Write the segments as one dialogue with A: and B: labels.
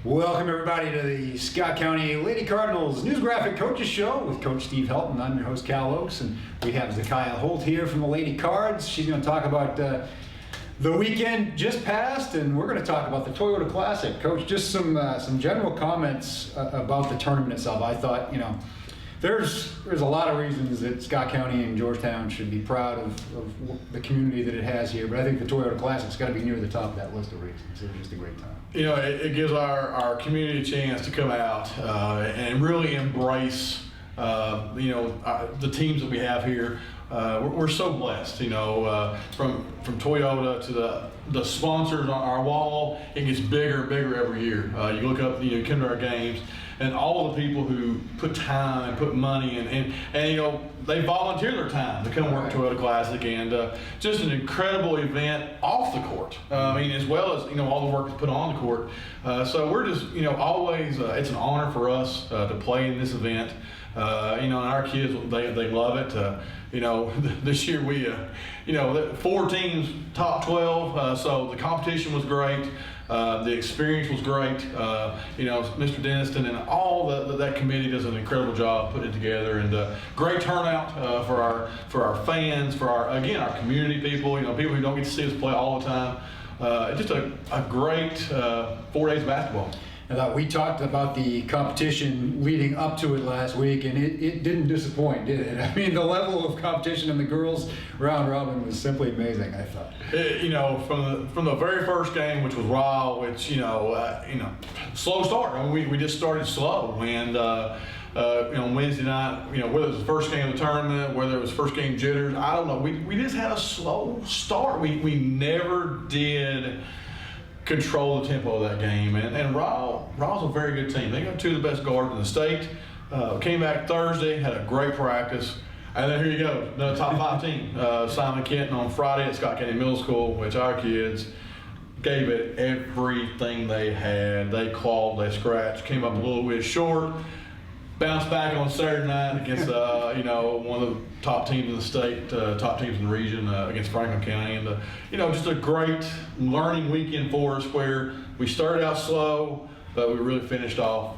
A: Welcome everybody to the Scott County Lady Cardinals News Graphic Coaches Show with Coach Steve Helton. I'm your host Kal Oakes, and we have Zakiyia Holt here from the Lady Cards. She's going to talk about the weekend just passed, and we're going to talk about the Toyota Classic. Coach, just some general comments about the tournament itself. I thought, there's a lot of reasons that Scott County and Georgetown should be proud of the community that it has here, but I think the Toyota Classic's got to be near the top of that list of reasons. It was just a great time.
B: It gives our community a chance to come out and really embrace the teams that we have here. We're so blessed, from Toyota to the sponsors on our wall. It gets bigger and bigger every year. You look up, you come to our games, and all the people who put time and put money and they volunteer their time to come work Toyota Classic, and just an incredible event off the court. As well as all the work that's put on the court. So we're just always it's an honor for us to play in this event. And our kids, they love it. This year we 4 teams top 12, so the competition was great. The experience was great. Mr. Denniston and all that committee does an incredible job putting it together, and great turnout for our fans, for our community people. People who don't get to see us play all the time. Just a great 4 days of basketball.
A: We talked about the competition leading up to it last week, and it didn't disappoint, did it? The level of competition in the girls round robin was simply amazing, I thought.
B: From the very first game, which was Raw, which slow start. We just started slow, and on Wednesday night, whether it was the first game of the tournament, whether it was first game jitters, I don't know. We just had a slow start. We never did control the tempo of that game, and Raw's a very good team. They got 2 of the best guards in the state. Came back Thursday, had a great practice, and then here you go, another top 5 team. Simon Kenton on Friday at Scott County Middle School, which our kids gave it everything they had. They clawed, they scratched, came up a little bit short. Bounced back on Saturday night against one of the top teams in the state, top teams in the region, against Franklin County, and just a great learning weekend for us, where we started out slow, but we really finished off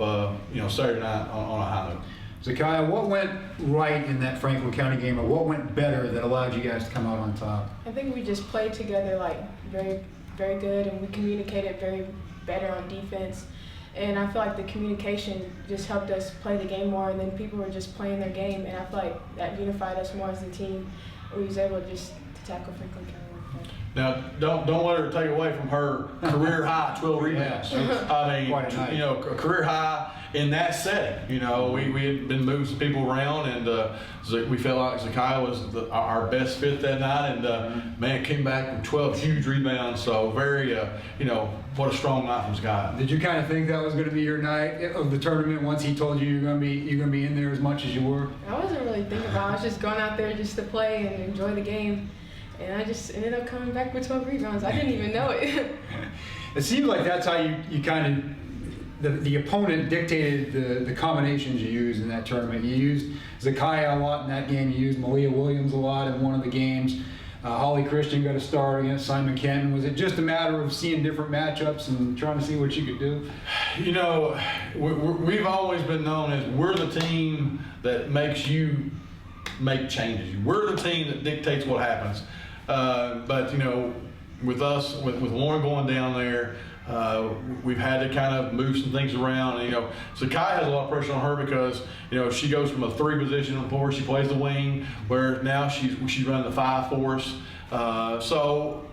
B: Saturday night on a high note.
A: Zakiyia, what went right in that Franklin County game, or what went better that allowed you guys to come out on top?
C: I think we just played together very, very good, and we communicated very better on defense. And I feel like the communication just helped us play the game more, and then people were just playing their game, and I feel like that unified us more as a team. We was able to tackle Franklin County.
B: Now, don't let her take away from her career high 12 rebounds. A career high in that setting. We had been moving some people around, and we felt like Zakiyia was our best fit that night, and came back with 12 huge rebounds. So very, what a strong night from Zakiyia.
A: Did you kind of think that was going to be your night of the tournament once he told you you're going to be in there as much as you were?
C: I wasn't really thinking about it. I was just going out there just to play and enjoy the game. And I just ended up coming back with 12 rebounds. I didn't even know it.
A: It seems like that's how you kind of, the opponent dictated the combinations you used in that tournament. You used Zakiyia a lot in that game. You used Malia Williams a lot in one of the games. Holly Christian got a start against Simon Kenton. Was it just a matter of seeing different matchups and trying to see what you could do?
B: We've always been known as we're the team that makes you make changes. We're the team that dictates what happens. But with us, with Lauren going down there, we've had to kind of move some things around. Zakiyia has a lot of pressure on her because she goes from a 3 position before she plays the wing, where now she's running the 5 for us. So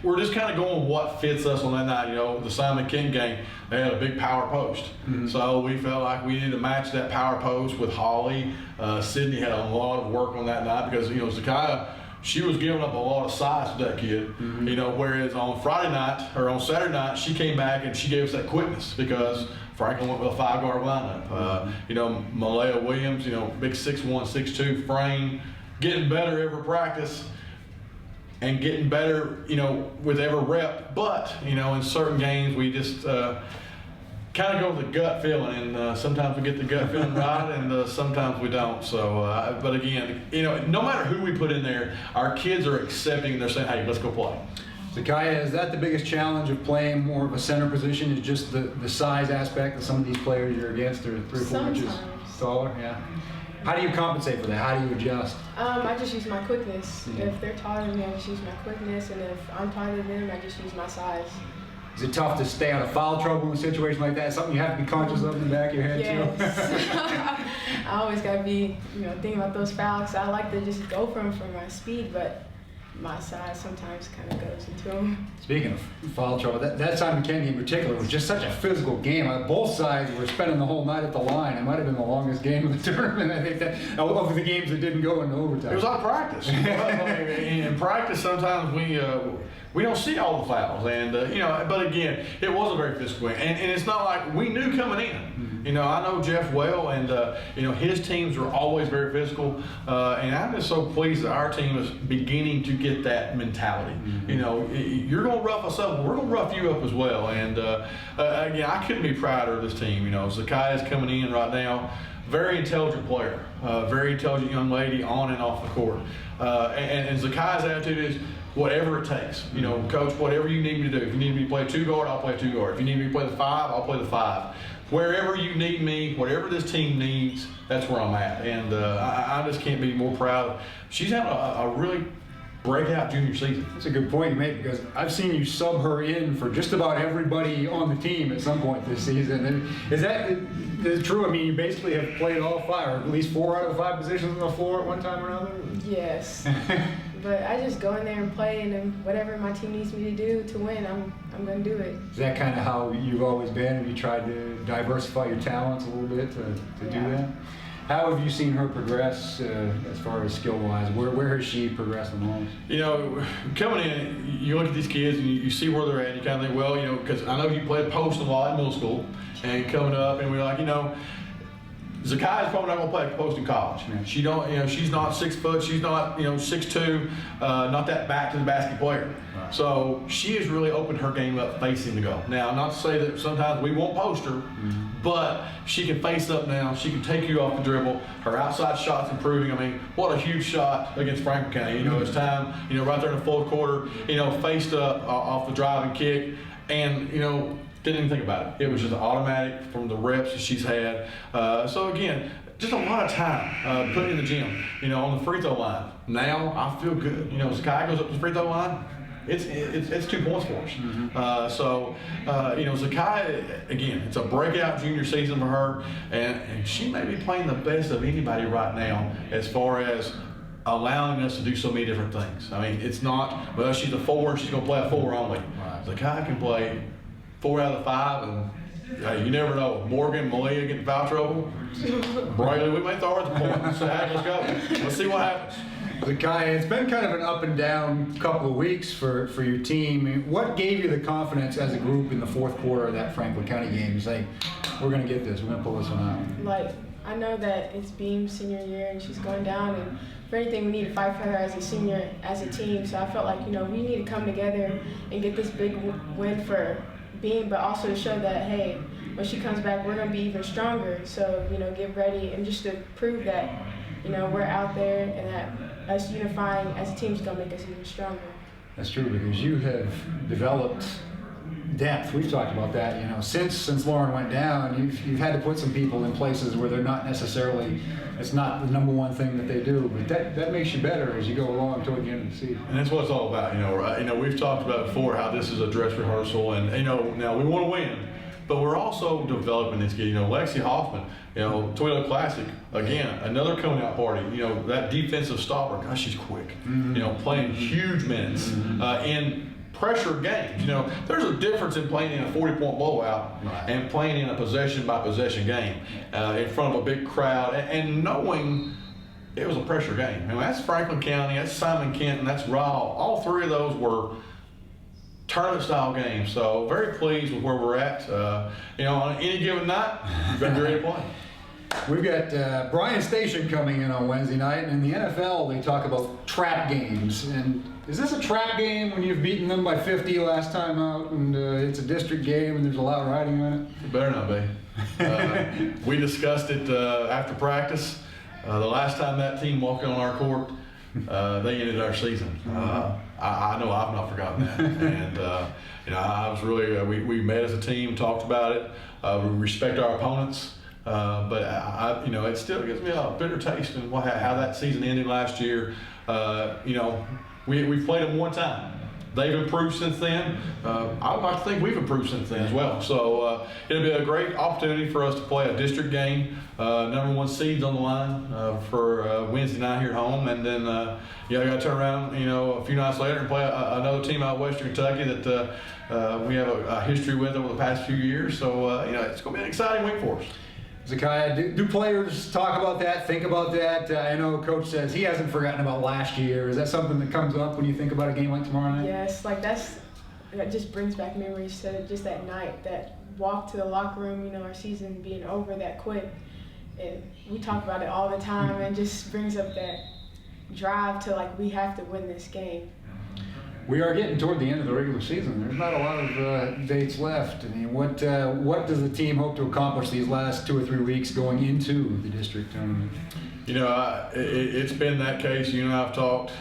B: we're just kind of going what fits us on that night. The Simon Kenton game, they had a big power post. Mm-hmm. So we felt like we needed to match that power post with Holly. Sydney had a lot of work on that night because Zakiyia, she was giving up a lot of size to that kid. Mm-hmm. Whereas on Saturday night, she came back and she gave us that quickness because Franklin went with a 5-guard lineup. Malia Williams, big 6'1", 6'2" frame, getting better every practice and getting better, with every rep. But, in certain games, we just kind of go with the gut feeling, and sometimes we get the gut feeling right, and sometimes we don't. So, but again, no matter who we put in there, our kids are accepting. They're saying, "Hey, let's go play."
A: Zakiyia, is that the biggest challenge of playing more of a center position? Is just the size aspect that some of these players you're against are 3 or 4 inches taller? Yeah. How do you compensate for that? How do you adjust?
C: I just use my quickness. If they're taller than me, I just use my quickness, and if I'm taller than them, I just use my size.
A: Is it tough to stay out of foul trouble in a situation like that? Something you have to be conscious of in the back of your head too?
C: Yes. I always got to be, thinking about those fouls. I like to just go for them for my speed, but my size sometimes kind of goes into them.
A: Speaking of foul trouble, that Simon Kennedy in particular was just such a physical game. Both sides were spending the whole night at the line. It might have been the longest game of the tournament. I think that of the games that didn't go into overtime.
B: It was on practice. In practice, sometimes we don't see all the fouls, and but again, it was a very physical game, and it's not like we knew coming in. I know Jeff well, and his teams are always very physical, and I'm just so pleased that our team is beginning to get that mentality. You're going to rough us up, we're going to rough you up as well, and again, I couldn't be prouder of this team. Zakiyia is coming in right now, very intelligent player, very intelligent young lady on and off the court, and Zakiyia's attitude is, whatever it takes, coach, whatever you need me to do. If you need me to play 2 guard, I'll play 2 guard. If you need me to play the 5, I'll play the 5. Wherever you need me, whatever this team needs, that's where I'm at. And I just can't be more proud. She's had a really breakout junior season.
A: That's a good point you make, because I've seen you sub her in for just about everybody on the team at some point this season. And is it true? I mean, you basically have played all 5, or at least 4 out of the 5 positions on the floor at one time or another?
C: Yes. But I just go in there and play, and then whatever my team needs me to do to win, I'm going to do it.
A: Is that kind of how you've always been? Have you tried to diversify your talents a little bit to do that? How have you seen her progress as far as skill-wise? Where has she progressed the most?
B: Coming in, you look at these kids and you see where they're at, and you kind of think, well, because I know you played post a lot in middle school, and coming up, and we're like, Zakiyia is probably not going to play post in college.
A: Yeah.
B: She's not 6 foot. She's not, 6'2", not that back to the basket player.
A: Right.
B: So she has really opened her game up facing the goal. Now, not to say that sometimes we won't post her, but she can face up now. She can take you off the dribble. Her outside shot's improving. I mean, what a huge shot against Franklin County. It's time, right there in the fourth quarter, faced up off the drive and kick, and, didn't even think about it. It was just automatic from the reps that she's had. So again, just a lot of time put in the gym, on the free throw line. Now I feel good. Zakiyia goes up to the free throw line, it's 2 points for us. Zakiyia, again, it's a breakout junior season for her, and she may be playing the best of anybody right now as far as allowing us to do so many different things. I mean, it's not, well, she's a 4, she's going to play a 4 only.
A: Right.
B: Zakiyia can play 4 out of the 5, and you never know. Morgan, Malia get in foul trouble. Brayley, we may throw her at the point. So, hey, let's go. Let's see what happens.
A: Zakiyia, it's been kind of an up and down couple of weeks for your team. What gave you the confidence as a group in the fourth quarter of that Franklin County game to say, we're going to get this, we're going to pull this one out?
C: I know that it's Beam's senior year, and she's going down, and for anything, we need to fight for her as a senior, as a team. So I felt like, we need to come together and get this big win for Beam, but also to show that, hey, when she comes back, we're going to be even stronger. So, get ready, and just to prove that, we're out there, and that us unifying as a team is going to make us even stronger.
A: That's true, because you have developed depth. We've talked about that, since Lauren went down, you've had to put some people in places where they're not necessarily, it's not the number one thing that they do, but that makes you better as you go along toward the end of the season.
B: And that's what it's all about, we've talked about before how this is a dress rehearsal, and now we want to win, but we're also developing this kid. Lexi Hoffman, Toledo Classic, again, another coming out party. That defensive stopper, gosh, she's quick. Playing huge minutes in pressure games. There's a difference in playing in a 40-point blowout and playing in a possession-by-possession game in front of a big crowd and knowing it was a pressure game. That's Franklin County, that's Simon Kenton, that's Ryle. All 3 of those were tournament-style games. So very pleased with where we're at. On any given night, you've got to be ready to play.
A: We've got Bryan Station coming in on Wednesday night, and in the NFL they talk about trap games. And is this a trap game when you've beaten them by 50 last time out, and it's a district game and there's a lot riding on it?
B: It better not be. We discussed it after practice. The last time that team walked on our court, they ended our season. I know I've not forgotten that. And, I was really, we met as a team, talked about it. We respect our opponents. But it still gives me a bitter taste in how that season ended last year. We played them one time. They've improved since then. I would like to think we've improved since then as well. So it'll be a great opportunity for us to play a district game. Number 1 seeds on the line for Wednesday night here at home, and then I got to turn around, a few nights later and play another team out of Western Kentucky that we have a history with over the past few years. So it's going to be an exciting week for us.
A: Zakiyia, do players talk about that, think about that? I know Coach says he hasn't forgotten about last year. Is that something that comes up when you think about a game like tomorrow night?
C: Yes, that just brings back memories to just that night, that walk to the locker room, our season being over that quick. And we talk about it all the time, and just brings up that drive to we have to win this game.
A: We are getting toward the end of the regular season. There's not a lot of dates left. I mean, what does the team hope to accomplish these last 2 or 3 weeks going into the district tournament?
B: It's been that case. I've talked.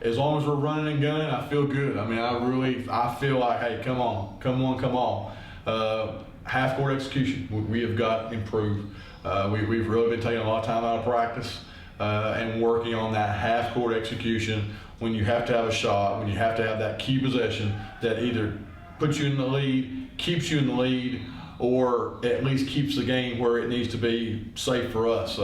B: As long as we're running and gunning, I feel good. I mean, I feel like, hey, come on. Half-court execution, we have got improved. We've really been taking a lot of time out of practice and working on that half-court execution. When you have to have a shot, when you have to have that key possession that either puts you in the lead, keeps you in the lead, or at least keeps the game where it needs to be safe for us.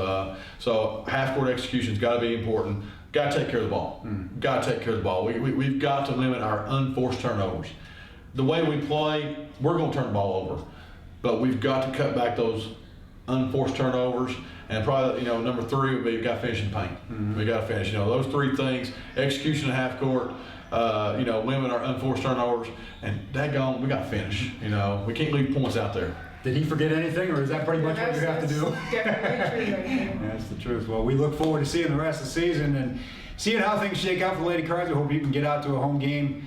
B: So half-court execution's got to be important. Got to take care of the ball. Got to take care of the ball. We've got to limit our unforced turnovers. The way we play, we're going to turn the ball over, but we've got to cut back those unforced turnovers. And probably, number 3 would be we got to finish in paint. We got to finish. Those 3 things: execution of half court, limit our unforced turnovers, and daggone, we got to finish. We can't leave points out there.
A: Did he forget anything, or is that pretty much what you have to do?
C: Definitely true right there.
A: That's the truth. Well, we look forward to seeing the rest of the season and seeing how things shake out for the Lady Cards. We hope you can get out to a home game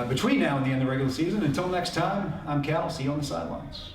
A: between now and the end of the regular season. Until next time, I'm Cal. See you on the sidelines.